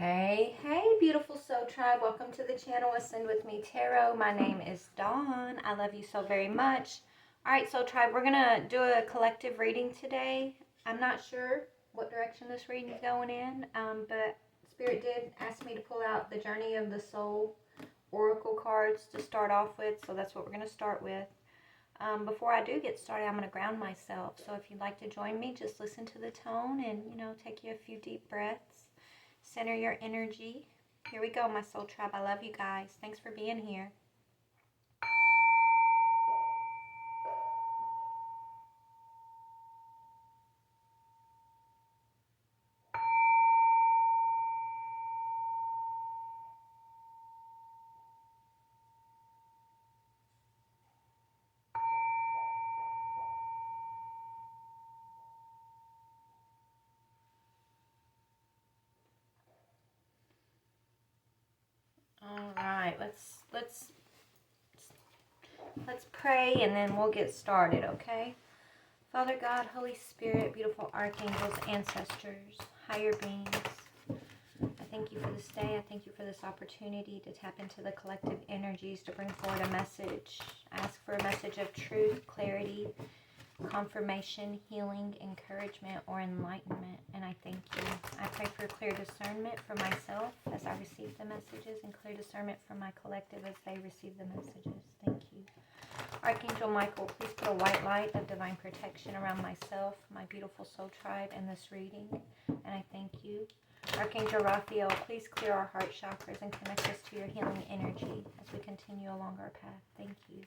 Hey, hey, beautiful soul tribe. Welcome to the channel Ascend with me Tarot. My name is Dawn. I love you so very much. All right, soul tribe, we're going to do a collective reading today. I'm not sure what direction this reading is going in, but Spirit did ask me to pull out the Journey of the Soul Oracle cards to start off with, so that's what we're going to start with. Before I do get started, I'm going to ground myself. So if you'd like to join me, just listen to the tone and, take you a few deep breaths. Center your energy. Here we go, my soul tribe. I love you guys. Thanks for being here. All right, let's pray and then we'll get started, okay? Father God, Holy Spirit, beautiful archangels, ancestors, higher beings, I thank you for this day. I thank you for this opportunity to tap into the collective energies to bring forward a message. Ask for a message of truth, clarity, confirmation, healing, encouragement, or enlightenment. And I thank you. I pray for clear discernment for myself as I receive the messages and clear discernment for my collective as they receive the messages. Thank you. Archangel Michael, please put a white light of divine protection around myself, my beautiful soul tribe, and this reading. And I thank you. Archangel Raphael, please clear our heart chakras and connect us to your healing energy as we continue along our path. Thank you.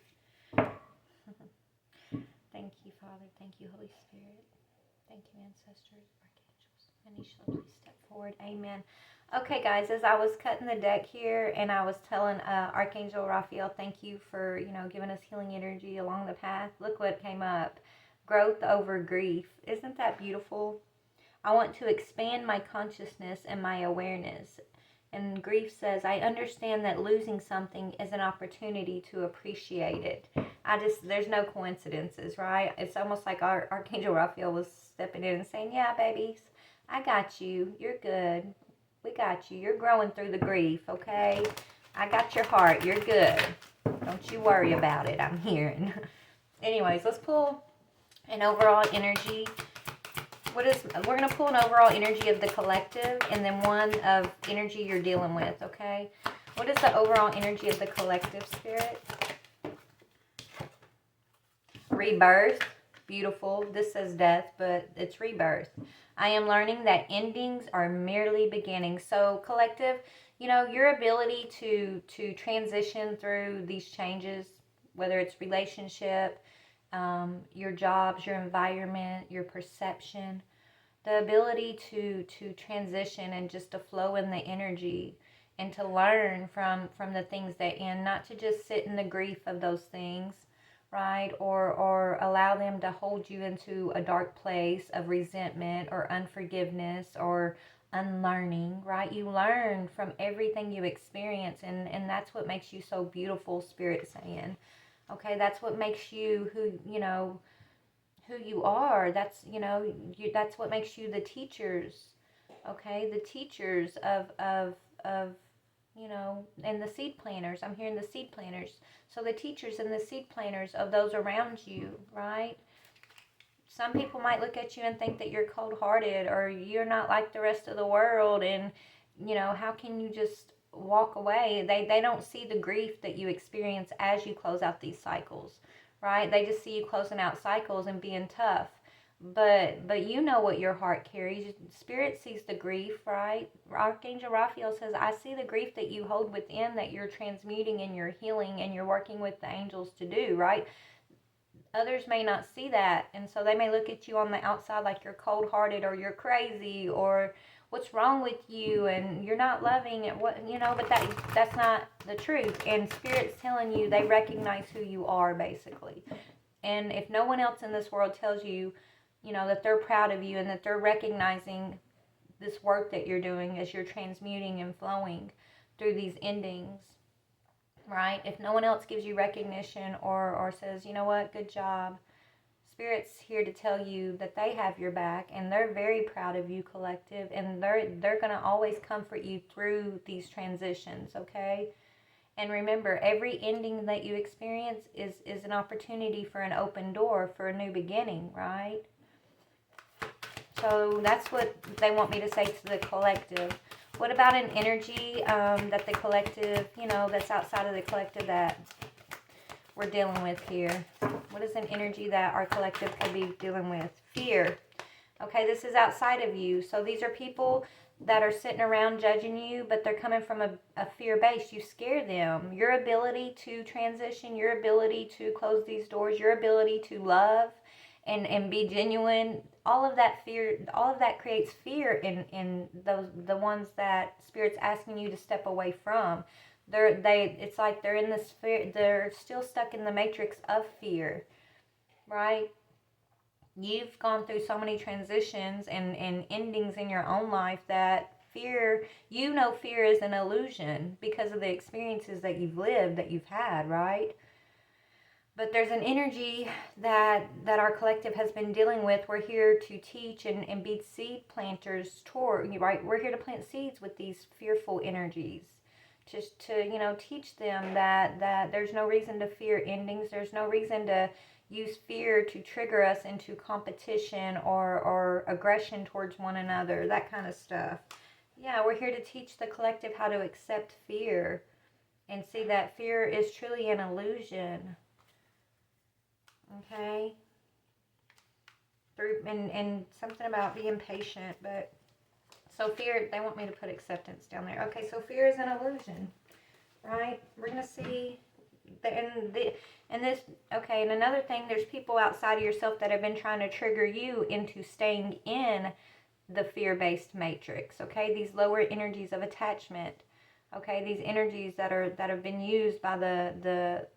Thank you, Father. Thank you, Holy Spirit. Thank you, ancestors, archangels. And you shall please step forward. Amen. Okay, guys, as I was cutting the deck here and I was telling Archangel Raphael, thank you for, giving us healing energy along the path. Look what came up. Growth over grief. Isn't that beautiful? I want to expand my consciousness and my awareness. And grief says, I understand that losing something is an opportunity to appreciate it. There's no coincidences, right? It's almost like Archangel Raphael was stepping in and saying, yeah, babies, I got you. You're good. We got you. You're growing through the grief, okay? I got your heart. You're good. Don't you worry about it. I'm hearing. Anyways, let's pull an overall energy. We're going to pull an overall energy of the collective and then one of energy you're dealing with, okay? What is the overall energy of the collective, Spirit? Rebirth. Beautiful. This says death, but it's rebirth. I am learning that endings are merely beginnings. So collective, your ability to transition through these changes, whether it's relationship, your jobs, your environment, your perception, the ability to transition and just to flow in the energy and to learn from the things that end, not to just sit in the grief of those things, right? Or allow them to hold you into a dark place of resentment or unforgiveness or unlearning, right? You learn from everything you experience, and that's what makes you so beautiful, Spirit saying. Okay, that's what makes you who you are. That's, that's what makes you the teachers, okay? The teachers of and the seed planters. I'm hearing the seed planters. So the teachers and the seed planters of those around you, right? Some people might look at you and think that you're cold-hearted or you're not like the rest of the world, and, how can you just walk away? They don't see the grief that you experience as you close out these cycles, right? They just see you closing out cycles and being tough. But you know what your heart carries. Spirit sees the grief, right? Archangel Raphael says, I see the grief that you hold within, that you're transmuting and you're healing and you're working with the angels to do, right? Others may not see that, and so they may look at you on the outside like you're cold-hearted or you're crazy or what's wrong with you and you're not loving it, but that's not the truth. And Spirit's telling you they recognize who you are, basically. And if no one else in this world tells you, that they're proud of you and that they're recognizing this work that you're doing as you're transmuting and flowing through these endings, right? If no one else gives you recognition or says, you know what, good job, Spirit's here to tell you that they have your back, and they're very proud of you, collective, and they're going to always comfort you through these transitions, okay? And remember, every ending that you experience is an opportunity for an open door, for a new beginning, right? So that's what they want me to say to the collective. What about an energy that the collective, you know, that's outside of the collective that we're dealing with here? What is an energy that our collective could be dealing with? Fear. Okay, this is outside of you. So these are people that are sitting around judging you, but they're coming from a fear base. You scare them. Your ability to transition, your ability to close these doors, your ability to love and be genuine, all of that fear, all of that creates fear in the ones that Spirit's asking you to step away from. It's like they're in this fear, they're still stuck in the matrix of fear, right? You've gone through so many transitions and endings in your own life that fear, you know, fear is an illusion because of the experiences that you've lived, that you've had, right? But there's an energy that our collective has been dealing with. We're here to teach and be seed planters toward, right? We're here to plant seeds with these fearful energies. Just to, you know, teach them that there's no reason to fear endings. There's no reason to use fear to trigger us into competition or aggression towards one another, that kind of stuff. Yeah, we're here to teach the collective how to accept fear and see that fear is truly an illusion. Okay? And something about being patient, but so fear, they want me to put acceptance down there. Okay, so fear is an illusion, right? We're going to see, and another thing, there's people outside of yourself that have been trying to trigger you into staying in the fear-based matrix, okay? These lower energies of attachment, okay? These energies that have been used by the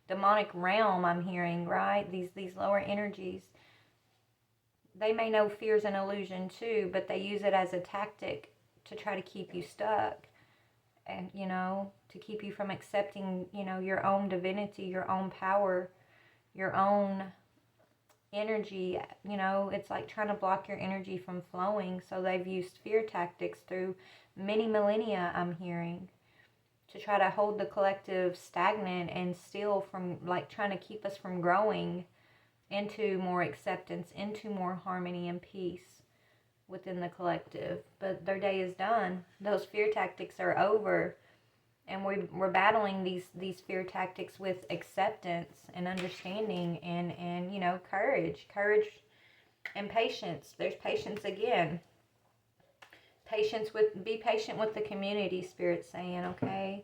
demonic realm, I'm hearing, right? These lower energies. They may know fear's an illusion too, but they use it as a tactic to try to keep you stuck. And, you know, to keep you from accepting, you know, your own divinity, your own power, your own energy. You know, it's like trying to block your energy from flowing. So they've used fear tactics through many millennia, I'm hearing, to try to hold the collective stagnant and still from, like, trying to keep us from growing into more acceptance, into more harmony and peace within the collective. But their day is done. Those fear tactics are over, and we're battling these fear tactics with acceptance and understanding and you know, courage and patience. There's patience again. Be patient with the community, Spirit's saying, okay?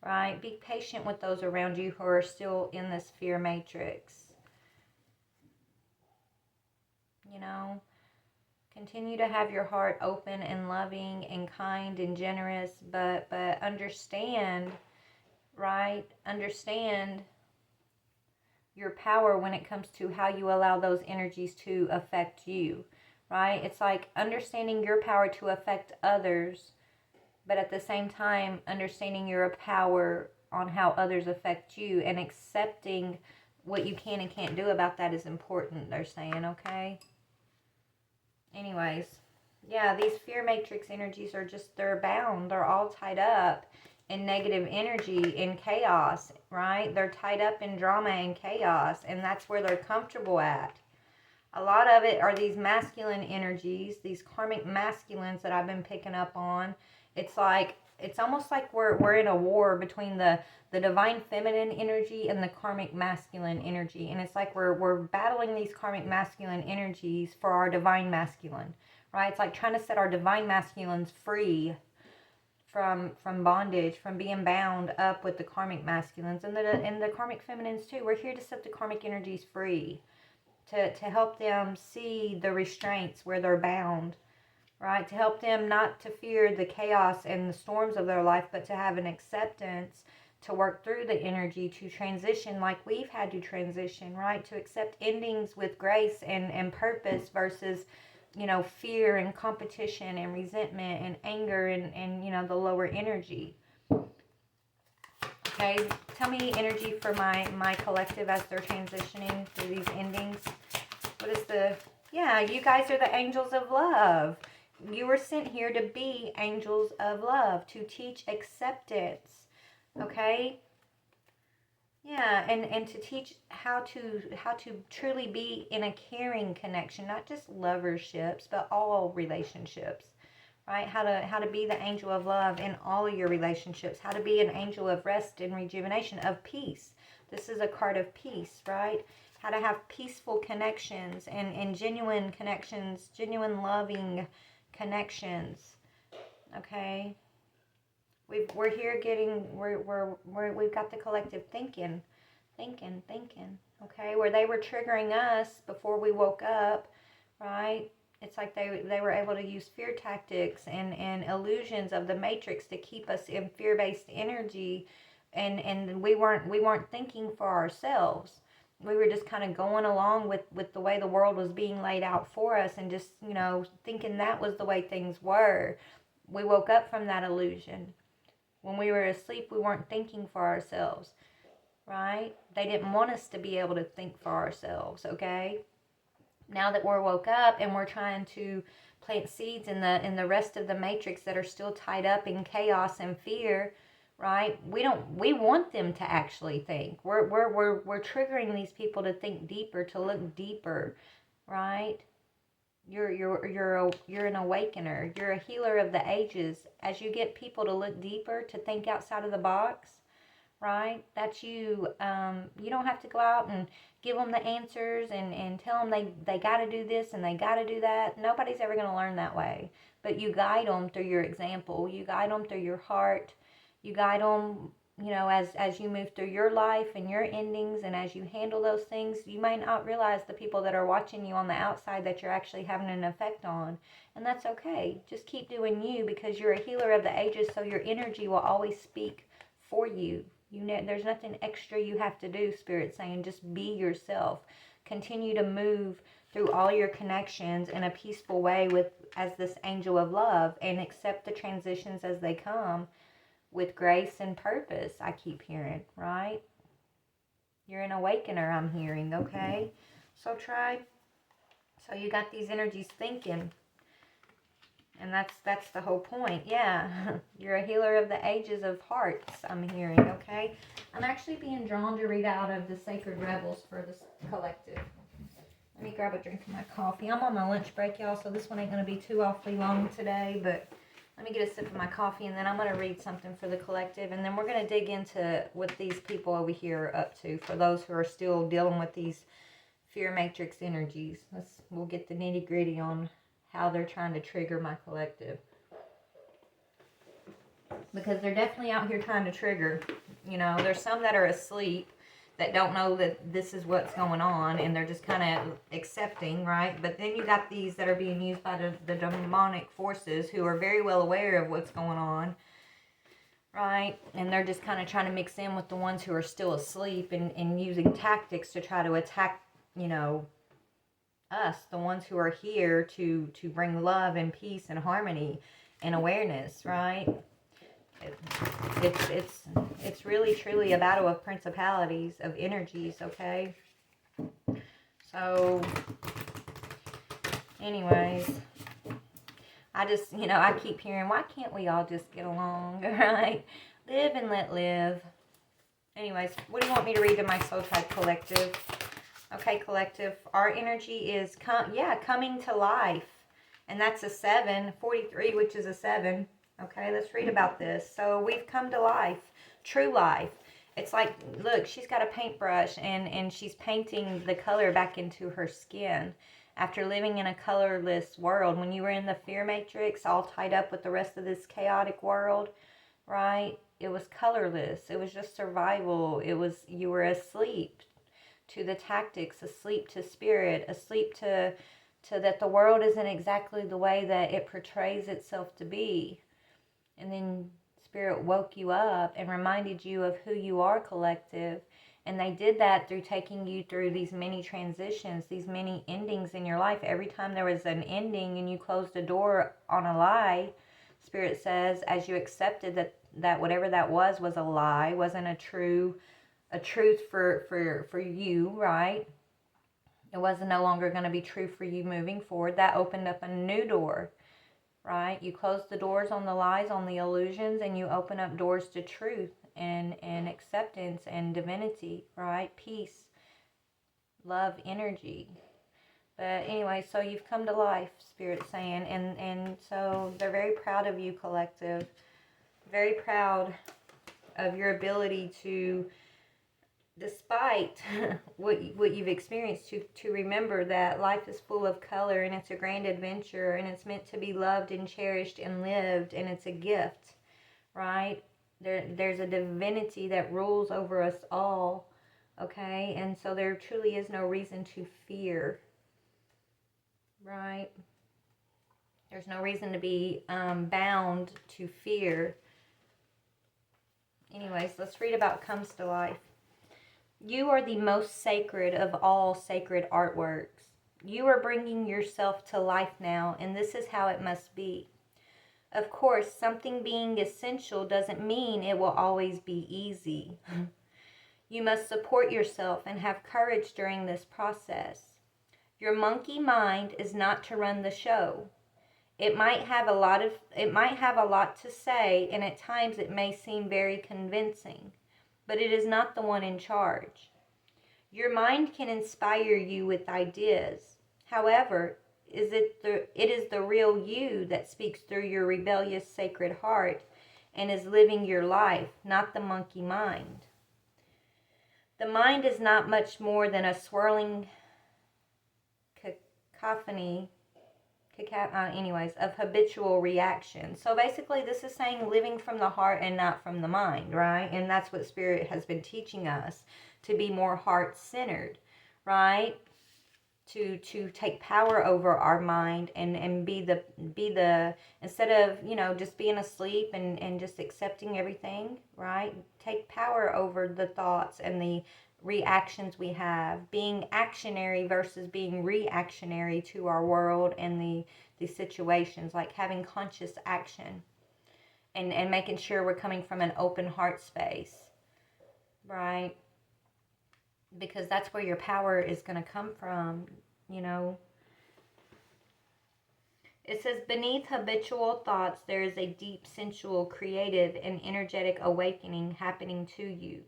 Right? Be patient with those around you who are still in this fear matrix. You know, continue to have your heart open and loving and kind and generous, but understand, right? Understand your power when it comes to how you allow those energies to affect you, right? It's like understanding your power to affect others, but at the same time, understanding your power on how others affect you and accepting what you can and can't do about that is important, they're saying, okay? Anyways, yeah, these fear matrix energies are just, they're bound. They're all tied up in negative energy, in chaos, right? They're tied up in drama and chaos, and that's where they're comfortable at. A lot of it are these masculine energies, these karmic masculines that I've been picking up on. It's like, it's almost like we're in a war between the divine feminine energy and the karmic masculine energy. And it's like we're battling these karmic masculine energies for our divine masculine, right? It's like trying to set our divine masculines free from bondage, from being bound up with the karmic masculines and the karmic feminines too. We're here to set the karmic energies free, to help them see the restraints where they're bound, right? To help them not to fear the chaos and the storms of their life, but to have an acceptance, to work through the energy, to transition like we've had to transition, right? To accept endings with grace and purpose versus, you know, fear and competition and resentment and anger and you know, the lower energy. Okay, tell me energy for my collective as they're transitioning through these endings. What is the... Yeah, you guys are the angels of love. You were sent here to be angels of love, to teach acceptance. Okay? Yeah, and to teach how to truly be in a caring connection, not just loverships, but all relationships. Right? How to be the angel of love in all of your relationships. How to be an angel of rest and rejuvenation, of peace. This is a card of peace, right? How to have peaceful connections and genuine connections, genuine loving connections. Okay? We're here getting, we've got the collective thinking. Okay? Where they were triggering us before we woke up, right? It's like they were able to use fear tactics and illusions of the matrix to keep us in fear-based energy, and we weren't thinking for ourselves. We were just kind of going along with the way the world was being laid out for us, and just, you know, thinking that was the way things were. We woke up from that illusion. When we were asleep, we weren't thinking for ourselves, right? They didn't want us to be able to think for ourselves, okay? Now that we're woke up and we're trying to plant seeds in the rest of the matrix that are still tied up in chaos and fear, right? We want them to actually think. We're triggering these people to think deeper, to look deeper, right? You're an awakener. You're a healer of the ages. As you get people to look deeper, to think outside of the box, right? That's you. You don't have to go out and give them the answers and tell them they got to do this and they got to do that. Nobody's ever going to learn that way. But you guide them through your example. You guide them through your heart. You guide them, you know, as you move through your life and your endings, and as you handle those things, you might not realize the people that are watching you on the outside that you're actually having an effect on. And that's okay. Just keep doing you, because you're a healer of the ages, so your energy will always speak for you. There's nothing extra you have to do, Spirit's saying. Just be yourself. Continue to move through all your connections in a peaceful way as this angel of love, and accept the transitions as they come with grace and purpose, I keep hearing, right? You're an awakener, I'm hearing, okay? So you got these energies thinking. And that's the whole point. Yeah, you're a healer of the ages of hearts, I'm hearing, okay? I'm actually being drawn to read out of the Sacred Rebels for this collective. Let me grab a drink of my coffee. I'm on my lunch break, y'all, so this one ain't going to be too awfully long today, but let me get a sip of my coffee, and then I'm going to read something for the collective, and then we're going to dig into what these people over here are up to, for those who are still dealing with these fear matrix energies. We'll get the nitty-gritty on how they're trying to trigger my collective. Because they're definitely out here trying to trigger. You know, there's some that are asleep that don't know that this is what's going on, and they're just kind of accepting, right? But then you got these that are being used by the demonic forces, who are very well aware of what's going on, right? And they're just kind of trying to mix in with the ones who are still asleep, and using tactics to try to attack, you know, us, the ones who are here to bring love and peace and harmony and awareness, right? It's really truly a battle of principalities, of energies, okay? So anyways, I just, you know, I keep hearing, why can't we all just get along, right? Live and let live. Anyways, what do you want me to read to my Soul Tribe collective? Okay, collective, our energy is, coming to life. And that's a 7, 43, which is a 7. Okay, let's read about this. So we've come to life, true life. It's like, look, she's got a paintbrush, and she's painting the color back into her skin. After living in a colorless world, when you were in the fear matrix, all tied up with the rest of this chaotic world, right? It was colorless. It was just survival. You were asleep to the tactics, asleep to spirit, asleep to that the world isn't exactly the way that it portrays itself to be. And then Spirit woke you up and reminded you of who you are, collective. And they did that through taking you through these many transitions, these many endings in your life. Every time there was an ending and you closed a door on a lie, Spirit says, as you accepted that whatever that was a lie, wasn't a truth for you, right? It wasn't no longer going to be true for you moving forward. That opened up a new door, right? You close the doors on the lies, on the illusions, and you open up doors to truth and acceptance and divinity, right? Peace, love, energy. But anyway, so you've come to life, Spirit's saying, and so they're very proud of you, collective. Very proud of your ability to, despite what you've experienced, to remember that life is full of color and it's a grand adventure and it's meant to be loved and cherished and lived, and it's a gift, right? There's a divinity that rules over us all, okay? And so there truly is no reason to fear, right? There's no reason to be bound to fear. Anyways, let's read about comes to life. You are the most sacred of all sacred artworks. You are bringing yourself to life now, and this is how it must be. Of course, something being essential doesn't mean it will always be easy. You must support yourself and have courage during this process. Your monkey mind is not to run the show. It might have a lot to say, and at times it may seem very convincing, but it is not the one in charge. Your mind can inspire you with ideas. However, it is the real you that speaks through your rebellious sacred heart and is living your life, not the monkey mind. The mind is not much more than a swirling cacophony of habitual reaction. So basically this is saying living from the heart and not from the mind, right? And that's what Spirit has been teaching us, to be more heart-centered, right? To take power over our mind and be the instead of, just being asleep and just accepting everything, right? Take power over the thoughts and the reactions we have, being actionary versus being reactionary to our world and the situations, like having conscious action and making sure we're coming from an open heart space, right? Because that's where your power is going to come from, It says, beneath habitual thoughts, there is a deep, sensual, creative, and energetic awakening happening to you.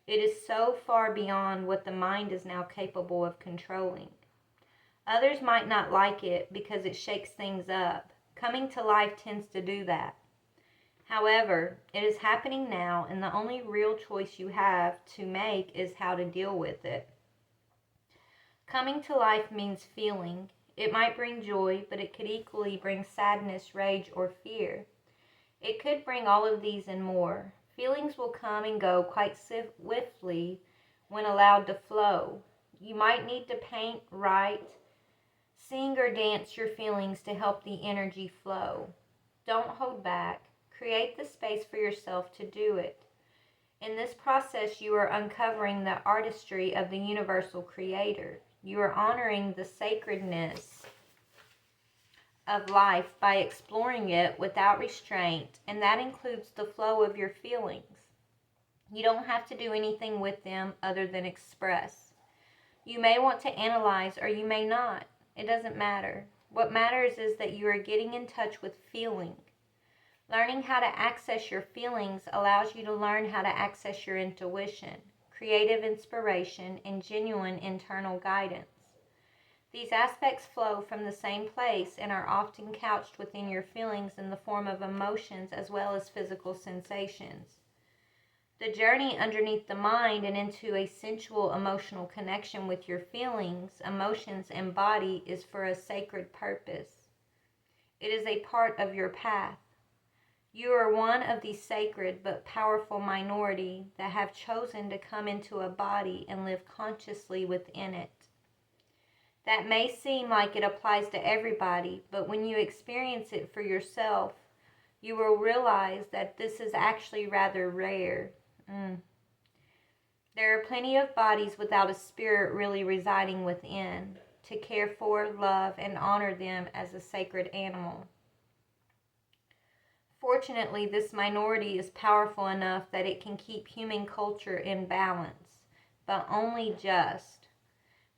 It is so far beyond what the mind is now capable of controlling. Others might not like it because it shakes things up. Coming to life tends to do that. However, it is happening now, and the only real choice you have to make is how to deal with it. Coming to life means feeling. It might bring joy, but it could equally bring sadness, rage, or fear. It could bring all of these and more. Feelings will come and go quite swiftly when allowed to flow. You might need to paint, write, sing, or dance your feelings to help the energy flow. Don't hold back. Create the space for yourself to do it. In this process, you are uncovering the artistry of the universal creator. You are honoring the sacredness of life by exploring it without restraint, and that includes the flow of your feelings. You don't have to do anything with them other than express. You may want to analyze or you may not. It doesn't matter. What matters is that you are getting in touch with feeling. Learning how to access your feelings allows you to learn how to access your intuition, creative inspiration, and genuine internal guidance. These aspects flow from the same place and are often couched within your feelings in the form of emotions as well as physical sensations. The journey underneath the mind and into a sensual emotional connection with your feelings, emotions, and body is for a sacred purpose. It is a part of your path. You are one of the sacred but powerful minority that have chosen to come into a body and live consciously within it. That may seem like it applies to everybody, but when you experience it for yourself, you will realize that this is actually rather rare. There are plenty of bodies without a spirit really residing within, to care for, love, and honor them as a sacred animal. Fortunately, this minority is powerful enough that it can keep human culture in balance, but only just.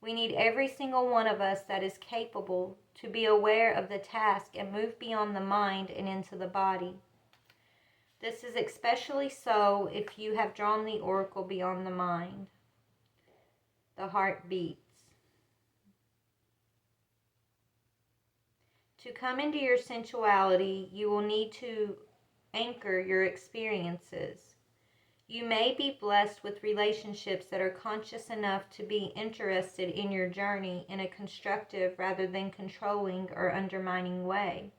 We need every single one of us that is capable to be aware of the task and move beyond the mind and into the body. This is especially so if you have drawn the oracle beyond the mind. The heart beats. To come into your sensuality, you will need to anchor your experiences. You may be blessed with relationships that are conscious enough to be interested in your journey in a constructive rather than controlling or undermining way.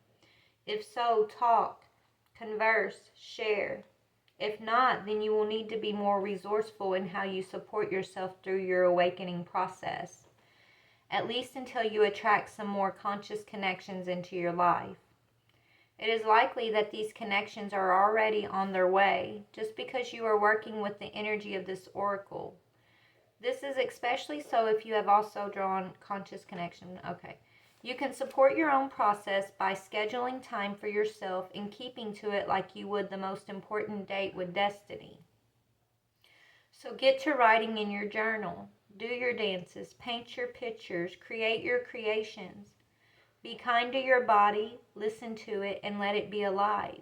If so, talk, converse, share. If not, then you will need to be more resourceful in how you support yourself through your awakening process, at least until you attract some more conscious connections into your life. It is likely that these connections are already on their way, just because you are working with the energy of this oracle. This is especially so if you have also drawn conscious connection. Okay. You can support your own process by scheduling time for yourself and keeping to it like you would the most important date with destiny. So get to writing in your journal. Do your dances, paint your pictures, create your creations. Be kind to your body, listen to it, and let it be alive.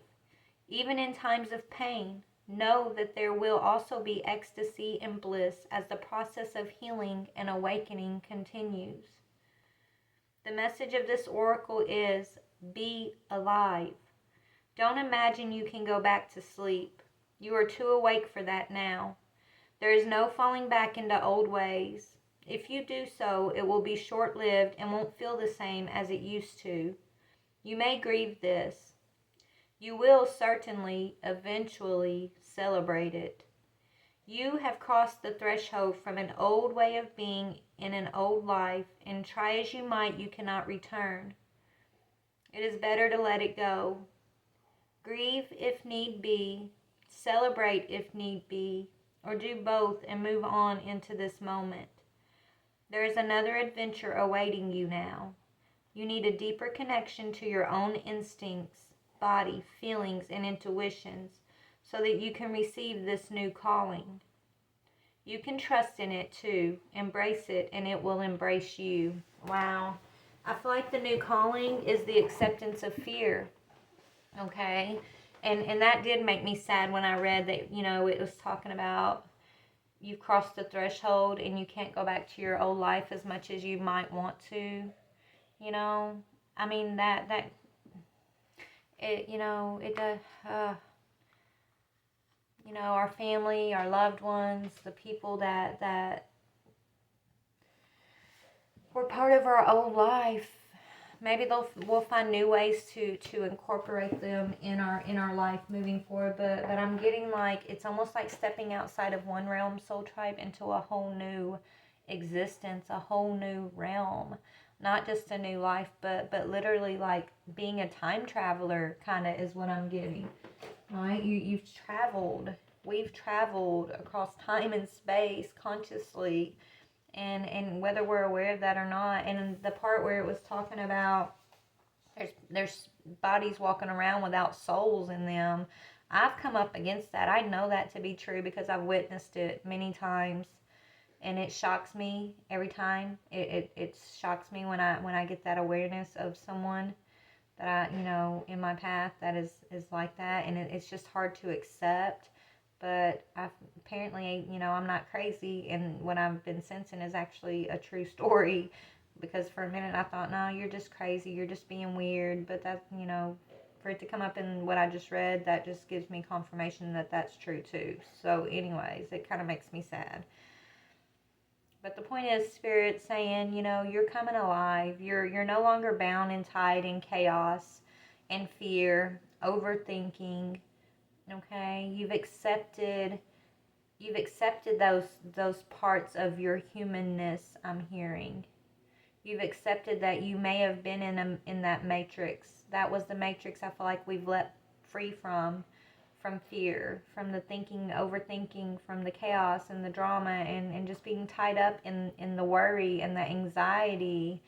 Even in times of pain, know that there will also be ecstasy and bliss as the process of healing and awakening continues. The message of this oracle is, be alive. Don't imagine you can go back to sleep. You are too awake for that now. There is no falling back into old ways. If you do so, it will be short-lived and won't feel the same as it used to. You may grieve this. You will certainly, eventually, celebrate it. You have crossed the threshold from an old way of being in an old life, and try as you might, you cannot return. It is better to let it go. Grieve if need be, celebrate if need be, or do both and move on into this moment. There is another adventure awaiting you now. You need a deeper connection to your own instincts, body, feelings, and intuitions so that you can receive this new calling. You can trust in it too. Embrace it and it will embrace you. Wow. I feel like the new calling is the acceptance of fear. Okay? And that did make me sad when I read that, it was talking about you've crossed the threshold and you can't go back to your old life as much as you might want to. I mean, our family, our loved ones, the people that were part of our old life, maybe we'll find new ways to incorporate them in our life moving forward. But I'm getting like it's almost like stepping outside of one realm, soul tribe, into a whole new existence, a whole new realm. Not just a new life, but literally like being a time traveler kind of is what I'm getting. Right? You've traveled. We've traveled across time and space consciously. And whether we're aware of that or not. And the part where it was talking about there's bodies walking around without souls in them, I've come up against that. I know that to be true because I've witnessed it many times. And it shocks me every time. It shocks me when I get that awareness of someone that I, in my path that is like that. And it's just hard to accept. But apparently, I'm not crazy. And what I've been sensing is actually a true story. Because for a minute I thought, no, you're just crazy. You're just being weird. But that, for it to come up in what I just read, that just gives me confirmation that that's true too. So anyways, it kind of makes me sad. But the point is, Spirit saying, you're coming alive. You're no longer bound and tied in chaos and fear, overthinking. Okay, you've accepted those parts of your humanness. I'm hearing. You've accepted that you may have been in that matrix. That was the matrix I feel like we've let free from fear, from the thinking, overthinking, from the chaos and the drama, and just being tied up in the worry and the anxiety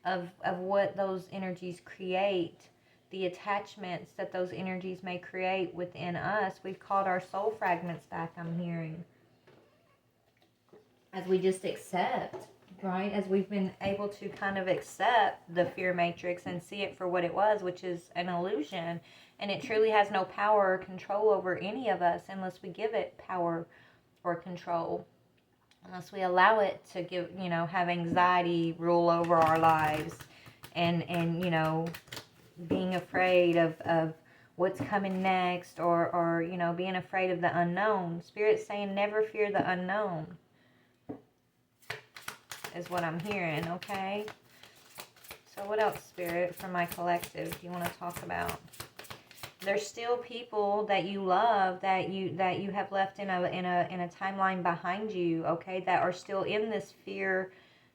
of what those energies create, the attachments that those energies may create within us. We've called our soul fragments back, I'm hearing, as we just accept. right? As we've been able to kind of accept the fear matrix and see it for what it was, which is an illusion. And it truly has no power or control over any of us unless we give it power or control. Unless we allow it to give, have anxiety rule over our lives and being afraid of what's coming next or being afraid of the unknown. Spirit's saying never fear the unknown is what I'm hearing, okay? So what else, Spirit, for my collective do you want to talk about? There's still people that you love that you have left in a timeline behind you, okay, that are still in this fear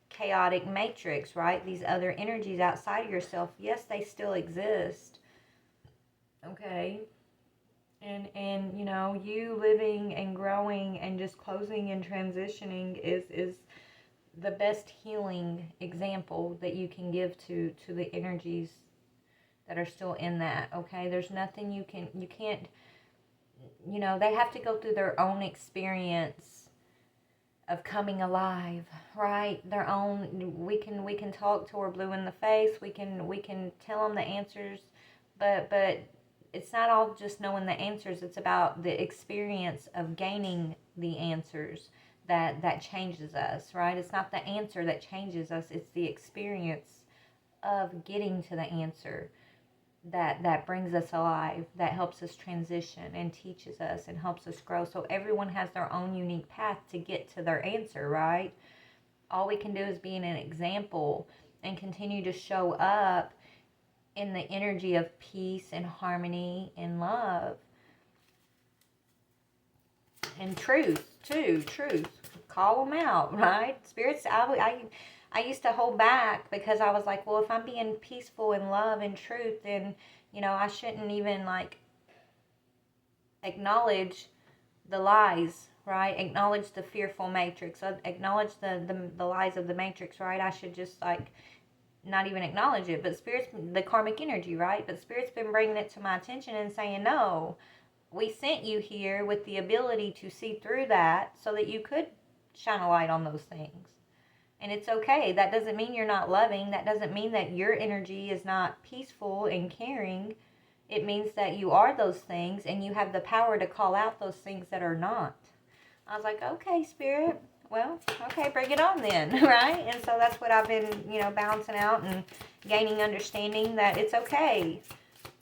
chaotic matrix, right? These other energies outside of yourself, yes, they still exist, okay? And you living and growing and just closing and transitioning is the best healing example that you can give to the energies that are still in that, okay? There's nothing you can't, they have to go through their own experience of coming alive, right? Their own, we can talk till we're blue in the face, we can tell them the answers, but it's not all just knowing the answers, it's about the experience of gaining the answers that changes us, right? It's not the answer that changes us, it's the experience of getting to the answer that brings us alive, that helps us transition and teaches us and helps us grow. So everyone has their own unique path to get to their answer, right? All we can do is be an example and continue to show up in the energy of peace and harmony and love and truth too. Truth, call them out, right? Spirits, I used to hold back because I was like, well, if I'm being peaceful in love and truth, then, I shouldn't even, acknowledge the lies, right? Acknowledge the fearful matrix. Acknowledge the lies of the matrix, right? I should just, not even acknowledge it. But Spirit's, the karmic energy, right? But Spirit's been bringing it to my attention and saying, no, we sent you here with the ability to see through that so that you could shine a light on those things. And it's okay. That doesn't mean you're not loving. That doesn't mean that your energy is not peaceful and caring. It means that you are those things and you have the power to call out those things that are not. I was like, okay, Spirit. Well, okay, bring it on then, right? And so that's what I've been, balancing out and gaining understanding that it's okay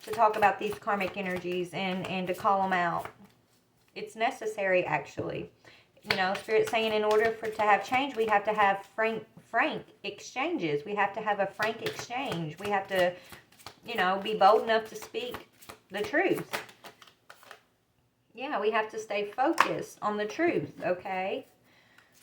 to talk about these karmic energies and to call them out. It's necessary, actually. Spirit's saying in order to have change, we have to have frank exchanges. We have to have a frank exchange. We have to, be bold enough to speak the truth. Yeah, we have to stay focused on the truth, okay?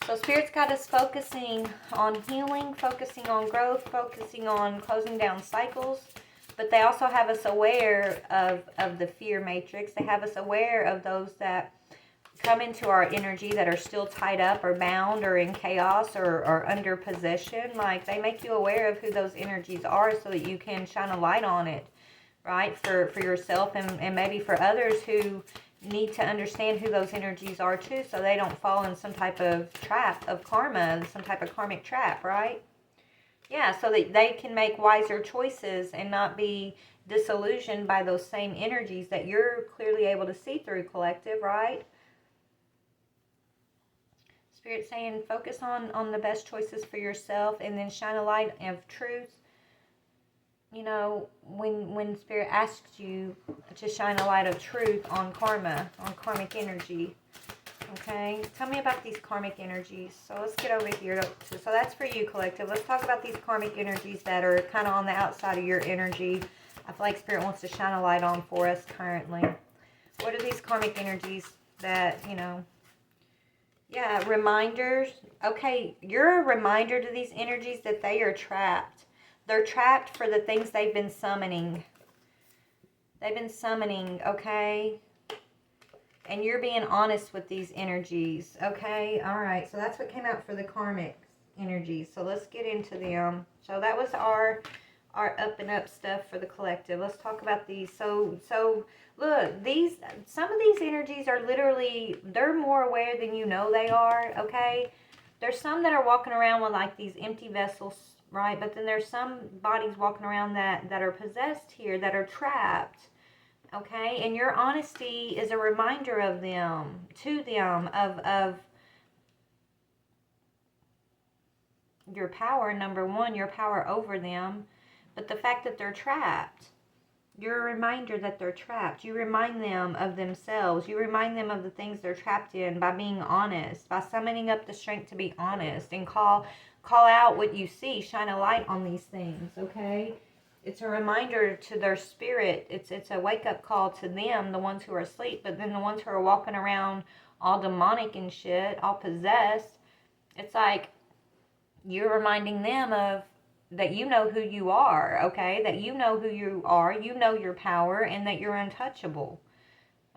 So Spirit's got us focusing on healing, focusing on growth, focusing on closing down cycles. But they also have us aware of the fear matrix. They have us aware of those that come into our energy that are still tied up or bound or in chaos or under possession. They make you aware of who those energies are so that you can shine a light on it, right? For yourself and maybe for others who need to understand who those energies are too, so they don't fall in some type of trap of karma, some type of karmic trap, right? Yeah, so that they can make wiser choices and not be disillusioned by those same energies that you're clearly able to see through, collective, right? Spirit saying focus on the best choices for yourself and then shine a light of truth. When Spirit asks you to shine a light of truth on karma, on karmic energy, okay? Tell me about these karmic energies. So let's get over here. So that's for you, collective. Let's talk about these karmic energies that are kind of on the outside of your energy. I feel like Spirit wants to shine a light on for us currently. What are these karmic energies that, yeah, reminders. Okay, you're a reminder to these energies that they are trapped. They're trapped for the things they've been summoning. They've been summoning, okay? And you're being honest with these energies, okay? All right, so that's what came out for the karmic energies. So let's get into them. So that was our up and up stuff for the collective. Let's talk about these. So look, some of these energies are literally, they're more aware than you know they are, okay? There's some that are walking around with like these empty vessels, right? But then there's some bodies walking around that are possessed here, that are trapped. Okay, and your honesty is a reminder of them, to them, of your power, number one, your power over them, but the fact that they're trapped. You're a reminder that they're trapped. You remind them of themselves. You remind them of the things they're trapped in by being honest, by summoning up the strength to be honest and call out what you see. Shine a light on these things, okay? It's a reminder to their spirit. It's a wake-up call to them, the ones who are asleep, but then the ones who are walking around all demonic and shit, all possessed, it's like you're reminding them of that you know who you are, okay? That you know who you are, you know your power, and that you're untouchable,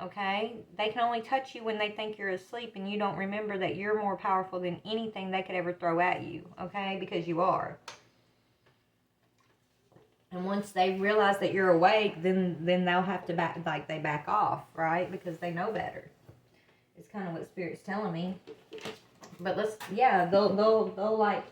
okay? They can only touch you when they think you're asleep and you don't remember that you're more powerful than anything they could ever throw at you, okay? Because you are. And once they realize that you're awake, then they'll have to back off, right? Because they know better. It's kind of what Spirit's telling me. But they'll like,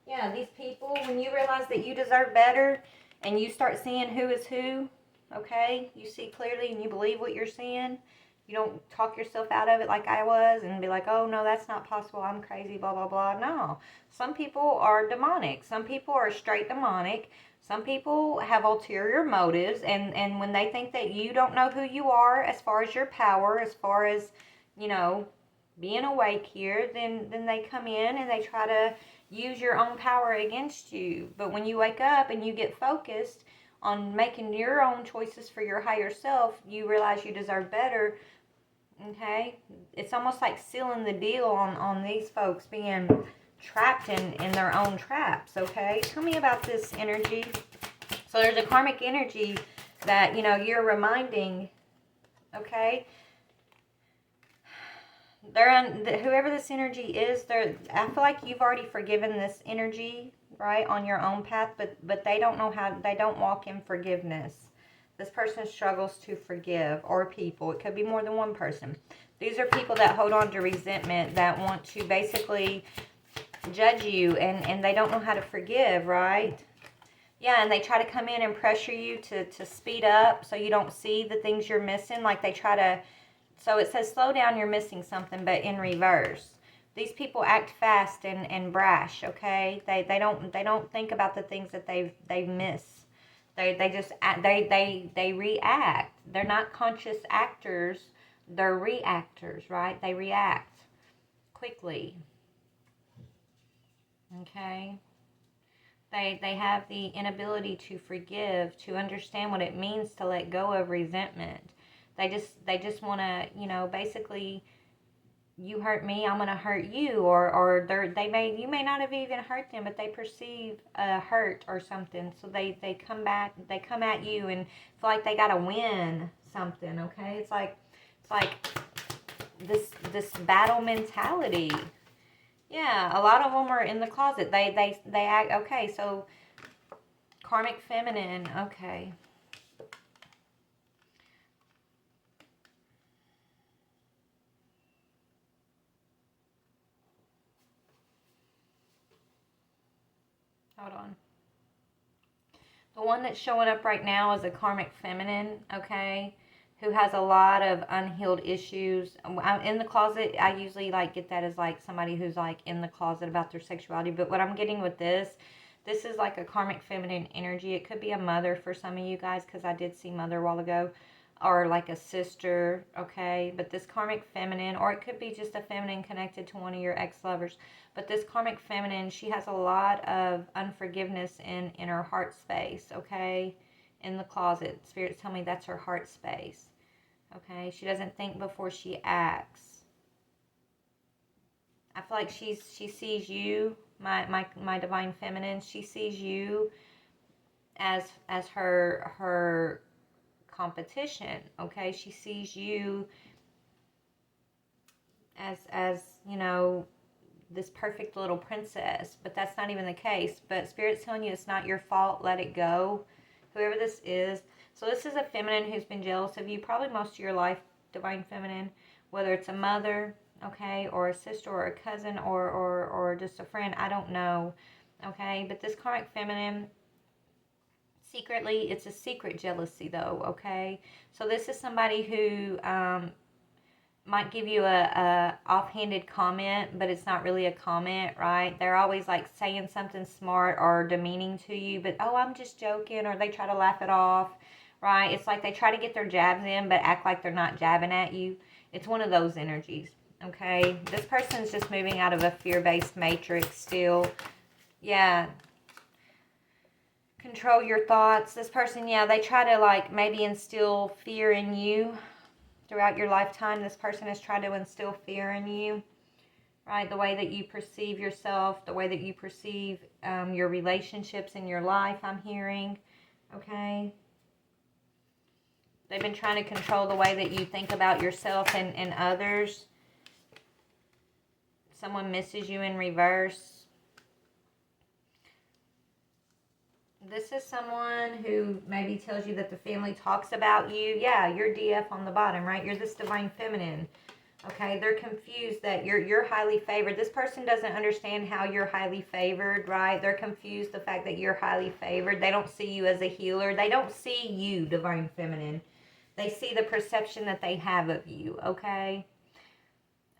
yeah, these people, when you realize that you deserve better and you start seeing who is who, okay? You see clearly and you believe what you're seeing. You don't talk yourself out of it like I was and be like, oh, no, that's not possible. I'm crazy, blah, blah, blah. No. Some people are demonic. Some people are straight demonic. Some people have ulterior motives. And when they think that you don't know who you are as far as your power, as far as, being awake here, then they come in and they try to use your own power against you. But when you wake up and you get focused on making your own choices for your higher self, you realize you deserve better. Okay? It's almost like sealing the deal on these folks being trapped in their own traps. Okay? Tell me about this energy. So there's a karmic energy that, you're reminding. Okay? Whoever this energy is, I feel like you've already forgiven this energy, right, on your own path, but they don't know how, they don't walk in forgiveness. This person struggles to forgive, or people. It could be more than one person. These are people that hold on to resentment, that want to basically judge you, and they don't know how to forgive, right? Yeah, and they try to come in and pressure you to speed up so you don't see the things you're missing. Like they try to, so it says slow down, you're missing something, but in reverse. These people act fast and brash, okay? They don't think about the things that they miss. They just they react. They're not conscious actors. They're reactors, right? They react quickly. Okay? They have the inability to forgive, to understand what it means to let go of resentment. They just want to, basically, you hurt me, I'm gonna hurt you, or you may not have even hurt them, but they perceive a hurt or something, so they come at you and feel like they gotta win something. Okay, it's like this battle mentality. Yeah, a lot of them are in the closet. They act okay. So karmic feminine. Okay. Hold on. The one that's showing up right now is a karmic feminine, okay, who has a lot of unhealed issues. In the closet, I usually get that as somebody who's in the closet about their sexuality. But what I'm getting with this is like a karmic feminine energy. It could be a mother for some of you guys, because I did see mother a while ago. Or like a sister, okay? But this karmic feminine, or it could be just a feminine connected to one of your ex-lovers. But this karmic feminine, she has a lot of unforgiveness in her heart space, okay? In the closet. Spirits tell me that's her heart space, okay? She doesn't think before she acts. I feel like she sees you, my divine feminine, she sees you as her competition, okay? She sees you as this perfect little princess, but that's not even the case. But Spirit's telling you it's not your fault. Let it go, whoever this is. So this is a feminine who's been jealous of you probably most of your life, divine feminine, whether it's a mother, okay, or a sister or a cousin or just a friend. I don't know, okay? But this karmic feminine, secretly, it's a secret jealousy though, okay? So this is somebody who might give you a offhanded comment, but it's not really a comment, right? They're always like saying something smart or demeaning to you, but oh, I'm just joking, or they try to laugh it off, right? It's like they try to get their jabs in, but act like they're not jabbing at you. It's one of those energies, okay? This person's just moving out of a fear-based matrix still. Yeah. Control your thoughts. This person, yeah, they try to like maybe instill fear in you. Throughout your lifetime, this person has tried to instill fear in you, right? The way that you perceive yourself, the way that you perceive your relationships in your life, I'm hearing, okay? They've been trying to control the way that you think about yourself and others. Someone misses you in reverse. This is someone who maybe tells you that the family talks about you. Yeah, you're DF on the bottom, right? You're this divine feminine. Okay, they're confused that you're highly favored. This person doesn't understand how you're highly favored, right? They're confused the fact that you're highly favored. They don't see you as a healer. They don't see you, divine feminine. They see the perception that they have of you, okay?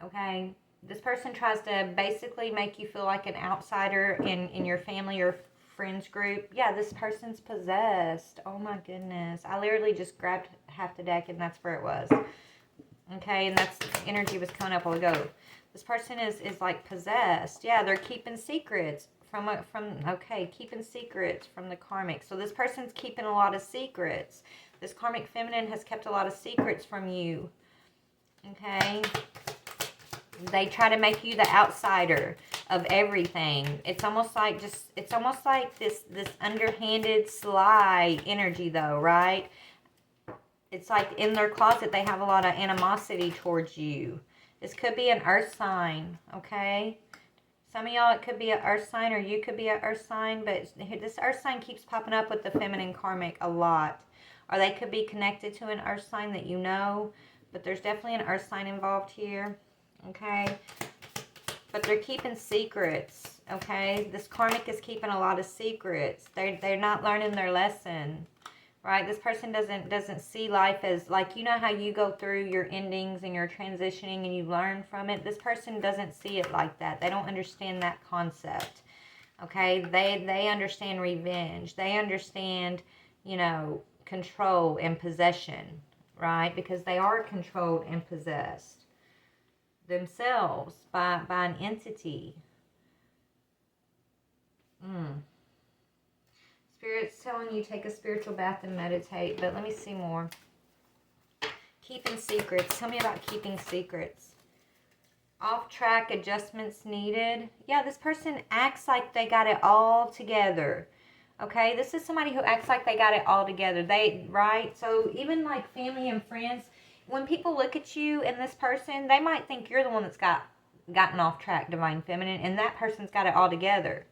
Okay. This person tries to basically make you feel like an outsider in your family or friends group. Yeah, this person's possessed. Oh my goodness. I literally just grabbed half the deck and that's where it was. Okay, and that's energy was coming up a while ago. This person is like possessed. Yeah, they're keeping secrets keeping secrets from the karmic. So this person's keeping a lot of secrets. This karmic feminine has kept a lot of secrets from you. Okay? They try to make you the outsider of everything. It's almost like this underhanded, sly energy though, right? It's like in their closet they have a lot of animosity towards you. This could be an earth sign, okay? Some of y'all, it could be an earth sign, or you could be an earth sign, but this earth sign keeps popping up with the feminine karmic a lot. Or they could be connected to an earth sign that you know, but there's definitely an earth sign involved here. Okay, but they're keeping secrets. Okay, this karmic is keeping a lot of secrets. They're not learning their lesson, right? This person doesn't see life as like, you know how you go through your endings and your transitioning and you learn from it. This person doesn't see it like that. They don't understand that concept. Okay, they understand revenge. They understand, you know, control and possession, right? Because they are controlled and possessed themselves by an entity. Spirit's telling you take a spiritual bath and meditate, but let me see more. Keeping secrets. Tell me about keeping secrets. Off track adjustments needed. Yeah, this person acts like they got it all together. Okay, this is somebody who acts like they got it all together. Right? So even like family and friends, when people look at you and this person, they might think you're the one that's gotten off track, divine feminine, and that person's got it all together,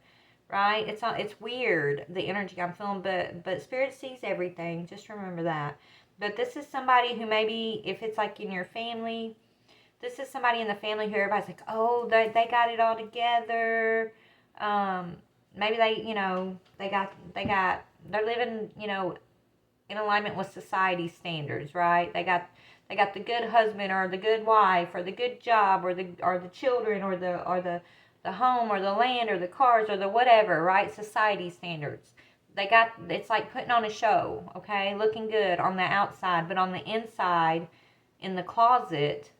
right? It's weird, the energy I'm feeling, but spirit sees everything. Just remember that. But this is somebody who maybe, if it's like in your family, this is somebody in the family who everybody's like, oh, they got it all together. Maybe they, you know, they're living, you know, in alignment with society standards, right? They got the good husband or the good wife or the good job or the children or the home or the land or the cars or the whatever, right? Society standards. It's like putting on a show, okay? Looking good on the outside, but on the inside, in the closet,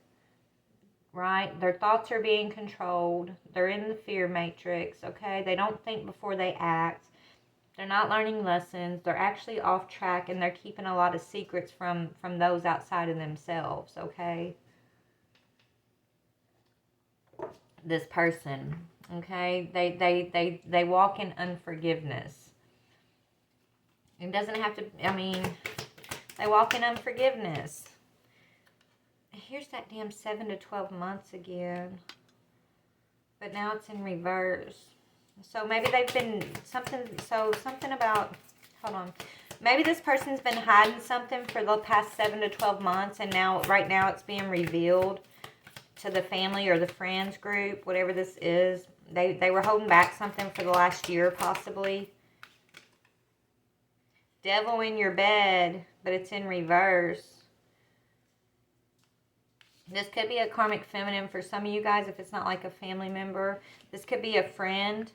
right? Their thoughts are being controlled. They're in the fear matrix, okay? They don't think before they act. They're not learning lessons. They're actually off track, and they're keeping a lot of secrets from those outside of themselves, okay? This person, okay? They walk in unforgiveness. It doesn't have to, I mean, they walk in unforgiveness. Here's that damn 7 to 12 months again. But now it's in reverse. So maybe they've been something about, hold on. Maybe this person's been hiding something for the past 7 to 12 months and right now it's being revealed. to the family or the friends group, whatever this is. They were holding back something for the last year, possibly. Devil in your bed, but it's in reverse. This could be a karmic feminine for some of you guys if it's not like a family member. This could be a friend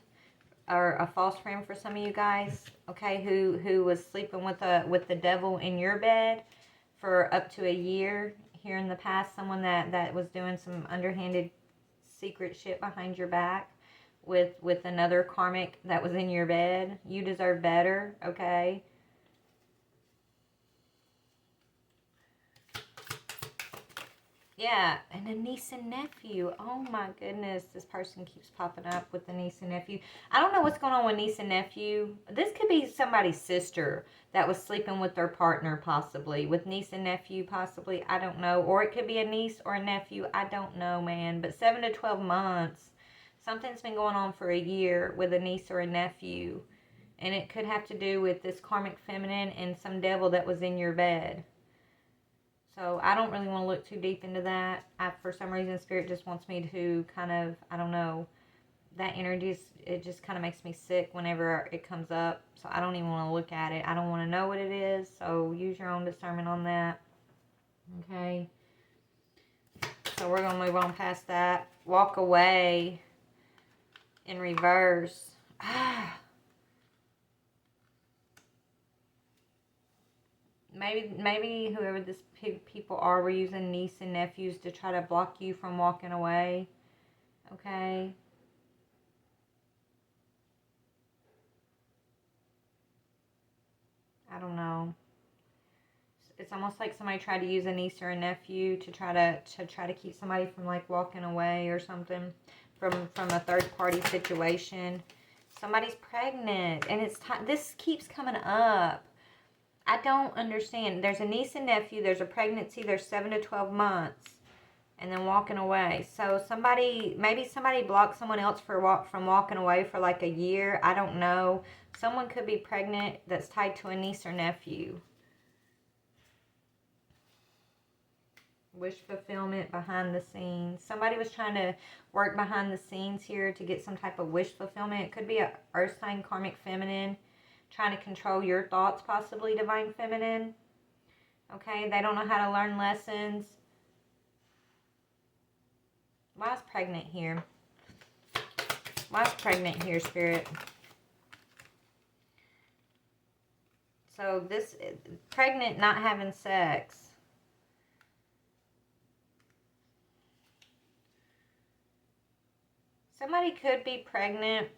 or a false friend for some of you guys, okay, who was sleeping with the devil in your bed for up to a year here in the past. Someone that was doing some underhanded secret shit behind your back with another karmic that was in your bed. You deserve better, okay? Yeah, and a niece and nephew. Oh my goodness, this person keeps popping up with the niece and nephew. I don't know what's going on with niece and nephew. This could be somebody's sister that was sleeping with their partner, possibly. With niece and nephew, possibly. I don't know. Or it could be a niece or a nephew. I don't know, man. But 7 to 12 months. Something's been going on for a year with a niece or a nephew. And it could have to do with this karmic feminine and some devil that was in your bed. So I don't really want to look too deep into that. For some reason, Spirit just wants me to kind of, I don't know, that energy, it just kind of makes me sick whenever it comes up. So I don't even want to look at it. I don't want to know what it is. So use your own discernment on that. Okay. So we're going to move on past that. Walk away in reverse. Maybe whoever this people are were using niece and nephews to try to block you from walking away. Okay. I don't know. It's almost like somebody tried to use a niece or a nephew to try to keep somebody from like walking away or something from a third party situation. Somebody's pregnant and it's time. This keeps coming up. I don't understand. There's a niece and nephew. There's a pregnancy. There's 7 to 12 months. And then walking away. So maybe somebody blocked someone else from walking away for like a year. I don't know. Someone could be pregnant that's tied to a niece or nephew. Wish fulfillment behind the scenes. Somebody was trying to work behind the scenes here to get some type of wish fulfillment. It could be a earth sign karmic feminine. Trying to control your thoughts, possibly divine feminine. Okay, they don't know how to learn lessons. Why is pregnant here? Why is pregnant here, Spirit? So this, pregnant, not having sex. Somebody could be pregnant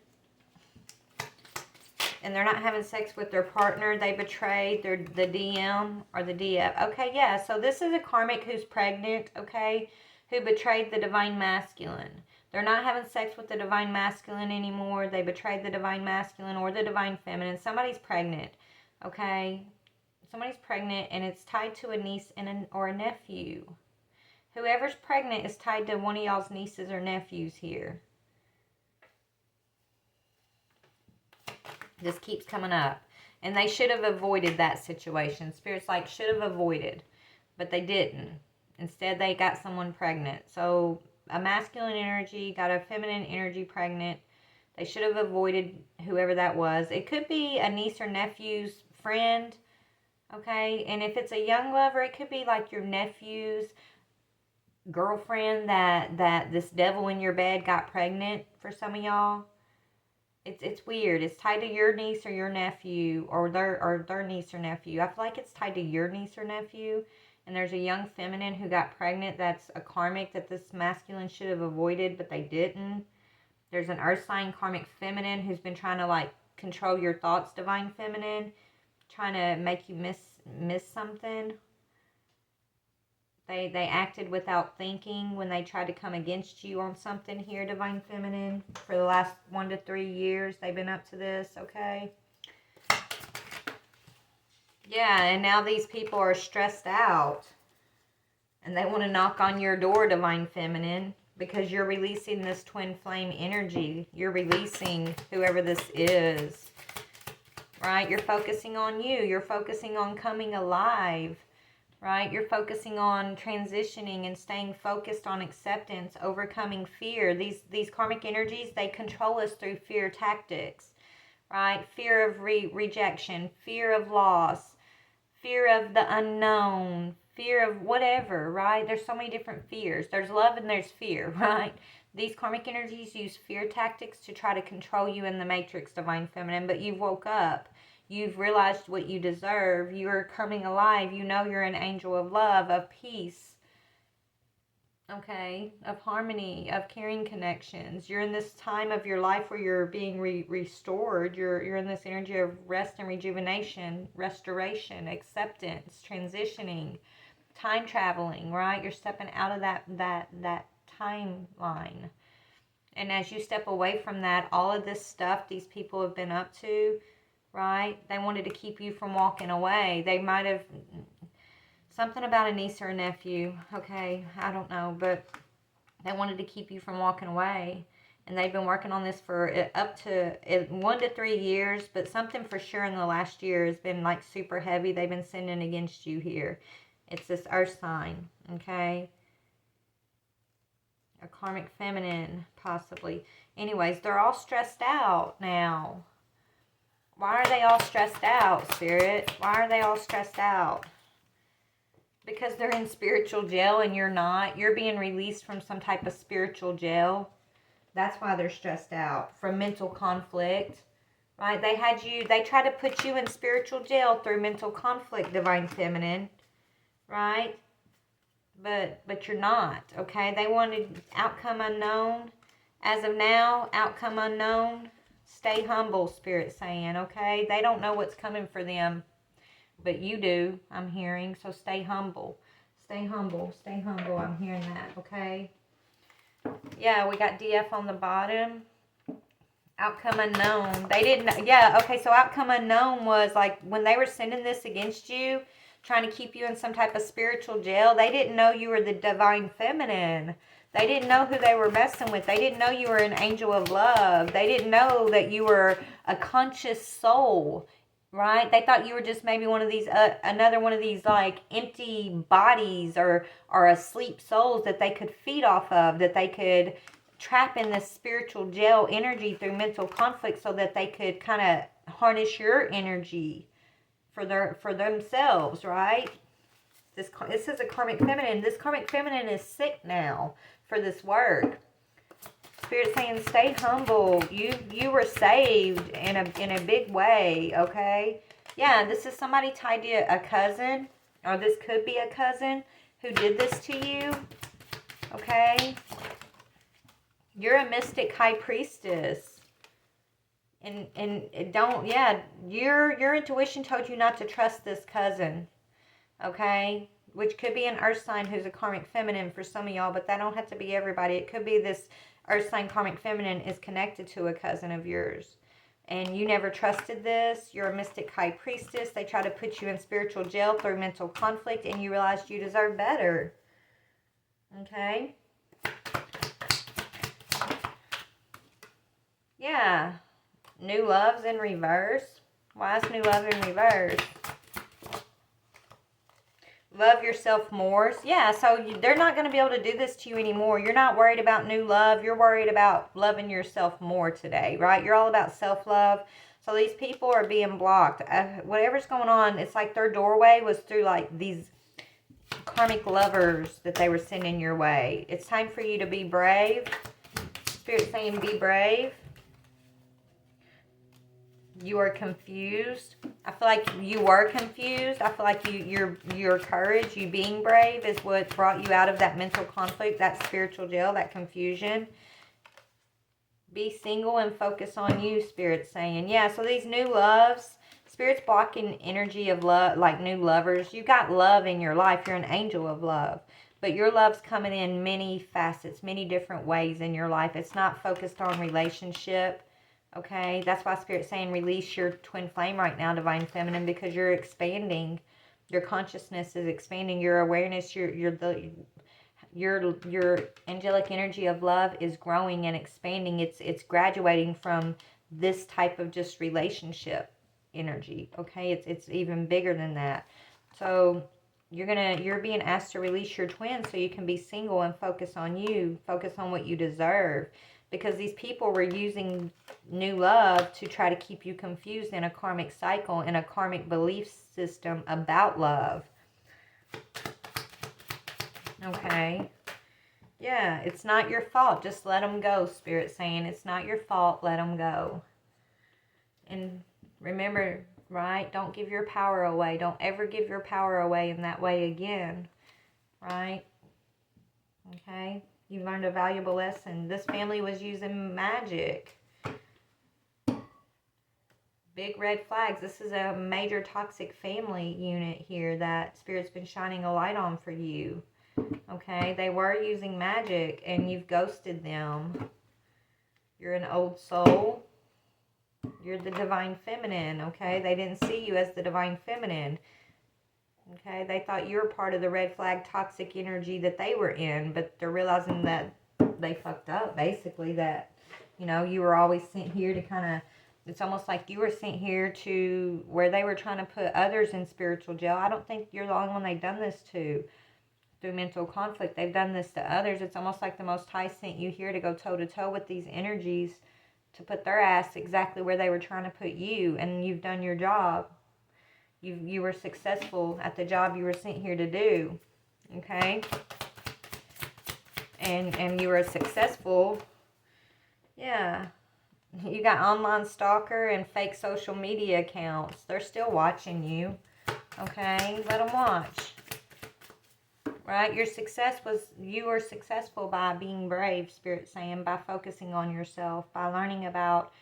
and they're not having sex with their partner. They betrayed the DM or the DF. Okay, yeah, so this is a karmic who's pregnant, okay, who betrayed the divine masculine. They're not having sex with the divine masculine anymore. They betrayed the divine masculine or the divine feminine. Somebody's pregnant, okay? Somebody's pregnant and it's tied to a niece or a nephew. Whoever's pregnant is tied to one of y'all's nieces or nephews here. This keeps coming up. And they should have avoided that situation. Spirit's like, should have avoided. But they didn't. Instead, they got someone pregnant. So, a masculine energy got a feminine energy pregnant. They should have avoided whoever that was. It could be a niece or nephew's friend. Okay? And if it's a young lover, it could be like your nephew's girlfriend that this devil in your bed got pregnant for some of y'all. It's weird. It's tied to your niece or your nephew or their niece or nephew. I feel like it's tied to your niece or nephew. And there's a young feminine who got pregnant that's a karmic that this masculine should have avoided, but they didn't. There's an earth sign karmic feminine who's been trying to like control your thoughts, divine feminine, trying to make you miss something. They acted without thinking when they tried to come against you on something here, divine feminine. For the last 1 to 3 years, they've been up to this, okay? Yeah, and now these people are stressed out. And they want to knock on your door, divine feminine, because you're releasing this twin flame energy. You're releasing whoever this is, right? You're focusing on you. You're focusing on coming alive. right? You're focusing on transitioning and staying focused on acceptance, overcoming fear. These karmic energies, they control us through fear tactics, right? Fear of rejection, fear of loss, fear of the unknown, fear of whatever, right? There's so many different fears. There's love and there's fear, right? These karmic energies use fear tactics to try to control you in the matrix, Divine Feminine, but you've woke up. You've realized what you deserve. You're coming alive. You know you're an angel of love, of peace, okay, of harmony, of caring connections. You're in this time of your life where you're being restored. You're in this energy of rest and rejuvenation, restoration, acceptance, transitioning, time traveling, right? You're stepping out of that timeline. And as you step away from that, all of this stuff these people have been up to, right? They wanted to keep you from walking away. They might have something about a niece or a nephew, okay? I don't know, but they wanted to keep you from walking away. And they've been working on this for up to 1 to 3 years, but something for sure in the last year has been like super heavy. They've been sending against you here. It's this earth sign, okay? A karmic feminine, possibly. Anyways, they're all stressed out now. Why are they all stressed out, Spirit? Why are they all stressed out? Because they're in spiritual jail and you're not. You're being released from some type of spiritual jail. That's why they're stressed out. From mental conflict, right? They tried to put you in spiritual jail through mental conflict, Divine Feminine, right? But you're not, okay? They wanted outcome unknown. As of now, outcome unknown. Stay humble, Spirit saying, okay? They don't know what's coming for them, but you do, I'm hearing. So stay humble. Stay humble. Stay humble. I'm hearing that, okay? Yeah, we got DF on the bottom. Outcome unknown. They didn't, yeah, okay, so outcome unknown was like when they were sending this against you, trying to keep you in some type of spiritual jail, they didn't know you were the Divine Feminine. They didn't know who they were messing with. They didn't know you were an angel of love. They didn't know that you were a conscious soul, right? They thought you were just maybe one of these, another one of these like empty bodies or asleep souls that they could feed off of, that they could trap in this spiritual jail energy through mental conflict so that they could kind of harness your energy for themselves, right? This is a karmic feminine. This karmic feminine is sick now for this work. Spirit saying, stay humble. You were saved in a big way, okay? Yeah, this is somebody tied to a cousin, or this could be a cousin who did this to you, okay? You're a mystic high priestess. And don't, yeah, your intuition told you not to trust this cousin, okay? Which could be an earth sign who's a karmic feminine for some of y'all, but that don't have to be everybody. It could be this earth sign karmic feminine is connected to a cousin of yours. And you never trusted this. You're a mystic high priestess. They try to put you in spiritual jail through mental conflict, and you realized you deserve better, okay? Yeah. New love's in reverse. Why is new love in reverse? Love yourself more. Yeah, so they're not going to be able to do this to you anymore. You're not worried about new love. You're worried about loving yourself more today, right? You're all about self-love. So these people are being blocked. Whatever's going on, it's like their doorway was through like these karmic lovers that they were sending your way. It's time for you to be brave. Spirit saying be brave. You are confused. I feel like you were confused. I feel like your courage, you being brave is what brought you out of that mental conflict, that spiritual jail, that confusion. Be single and focus on you, Spirit's saying. Yeah, so these new loves, Spirit's blocking energy of love, like new lovers. You got love in your life. You're an angel of love. But your love's coming in many facets, many different ways in your life. It's not focused on relationship. Okay, that's why Spirit's saying release your twin flame right now, Divine Feminine, because you're expanding. Your consciousness is expanding. Your awareness, your angelic energy of love is growing and expanding. It's graduating from this type of just relationship energy. Okay, it's even bigger than that. So You're being asked to release your twin so you can be single and focus on you, focus on what you deserve. Because these people were using new love to try to keep you confused in a karmic cycle, in a karmic belief system about love. Okay. Yeah, it's not your fault. Just let them go, Spirit's saying. It's not your fault. Let them go. And remember, right? Don't give your power away. Don't ever give your power away in that way again. Right? Okay? You learned a valuable lesson. This family was using magic. Big red flags. This is a major toxic family unit here that Spirit's been shining a light on for you. Okay? They were using magic and you've ghosted them. You're an old soul. You're the divine feminine, okay? They didn't see you as the divine feminine. Okay? They thought you were part of the red flag toxic energy that they were in, but they're realizing that they fucked up, basically, that, you know, you were always sent here to kind of, it's almost like you were sent here to where they were trying to put others in spiritual jail. I don't think you're the only one they've done this to. Through mental conflict, they've done this to others. It's almost like the Most High sent you here to go toe-to-toe with these energies, to put their ass exactly where they were trying to put you, and you've done your job. You were successful at the job you were sent here to do, okay? And you were successful. Yeah. You got online stalker and fake social media accounts. They're still watching you, okay? Let them watch. Right? Your success was, you were successful by being brave, Spirit saying, by focusing on yourself, by learning about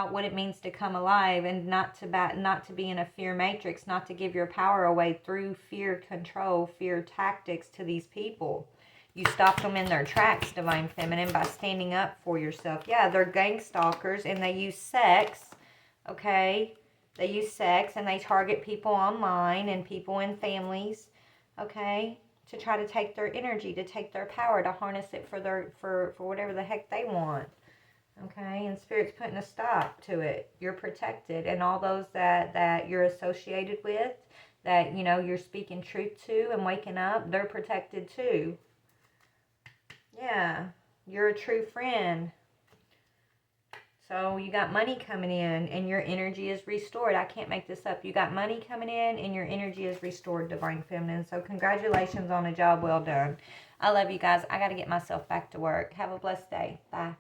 what it means to come alive and not to be in a fear matrix, not to give your power away through fear control, fear tactics to these people. You stopped them in their tracks, Divine Feminine, by standing up for yourself. Yeah, they're gang stalkers and they use sex, okay? They use sex and they target people online and people in families, okay, to try to take their energy, to take their power, to harness it for whatever the heck they want, okay? And Spirit's putting a stop to it. You're protected, and all those that you're associated with, that, you know, you're speaking truth to and waking up, they're protected too. Yeah, you're a true friend. So you got money coming in and your energy is restored. I can't make this up. You got money coming in and your energy is restored, Divine Feminine. So congratulations on a job well done. I love you guys. I got to get myself back to work. Have a blessed day. Bye.